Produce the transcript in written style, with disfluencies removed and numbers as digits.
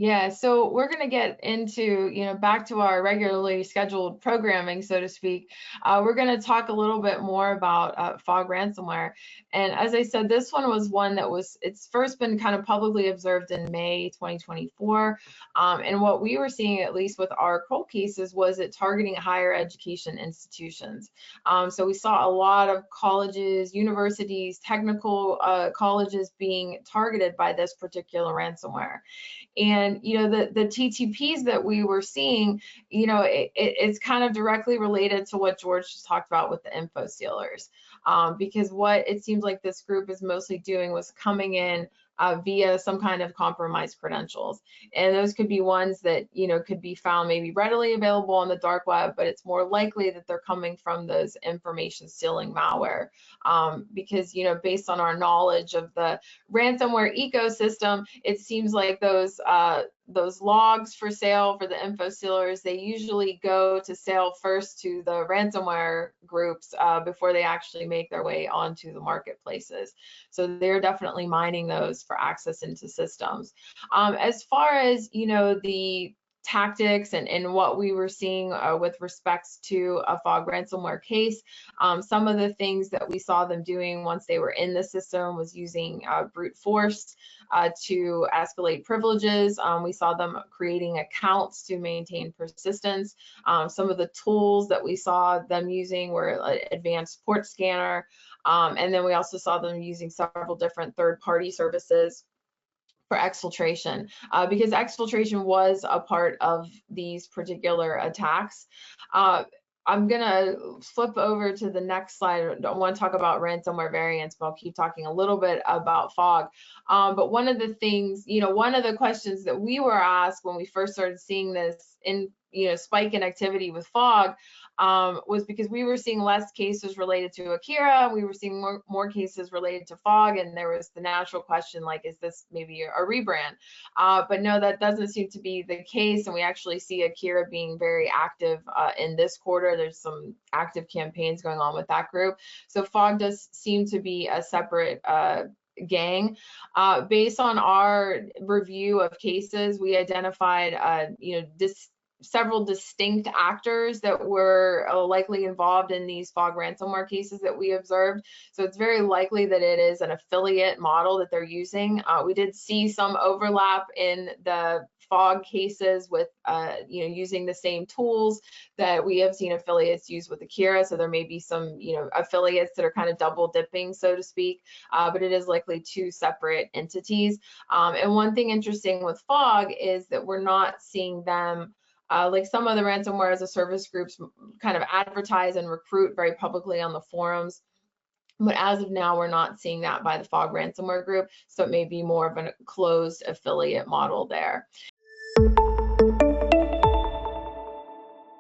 Yeah, so we're going to get into, back to our regularly scheduled programming, so to speak. We're going to talk a little bit more about fog ransomware. And as I said, this one was one that it's first been kind of publicly observed in May 2024. And what we were seeing, at least with our Kroll cases, was it targeting higher education institutions. So we saw a lot of colleges, universities, technical colleges being targeted by this particular ransomware. And the TTPs that we were seeing, it's kind of directly related to what George just talked about with the info stealers, because what it seems like this group is mostly doing was coming in via some kind of compromised credentials. And those could be ones that, could be found maybe readily available on the dark web, but it's more likely that they're coming from those information stealing malware. Because, based on our knowledge of the ransomware ecosystem, it seems like those logs for sale for the info stealers, they usually go to sale first to the ransomware groups before they actually make their way onto the marketplaces. So they're definitely mining those for access into systems. As far as, the tactics and what we were seeing with respects to a fog ransomware case, some of the things that we saw them doing once they were in the system was using brute force to escalate privileges. We saw them creating accounts to maintain persistence. Some of the tools that we saw them using were advanced port scanner, and then we also saw them using several different third-party services for exfiltration, because exfiltration was a part of these particular attacks. I'm gonna flip over to the next slide. I don't want to talk about ransomware variants, but I'll keep talking a little bit about fog. But one of the things, one of the questions that we were asked when we first started seeing this spike in activity with fog was because we were seeing less cases related to Akira, we were seeing more cases related to fog, and there was the natural question, like, is this maybe a rebrand? But no, that doesn't seem to be the case, and we actually see Akira being very active in this quarter. There's some active campaigns going on with that group. So fog does seem to be a separate gang. Based on our review of cases, we identified several distinct actors that were likely involved in these fog ransomware cases that we observed. So it's very likely that it is an affiliate model that they're using. We did see some overlap in the fog cases with using the same tools that we have seen affiliates use with Akira. So there may be some affiliates that are kind of double dipping, so to speak, but it is likely two separate entities. And one thing interesting with fog is that we're not seeing them like some of the ransomware as a service groups kind of advertise and recruit very publicly on the forums. But as of now, we're not seeing that by the fog ransomware group. So it may be more of a closed affiliate model there.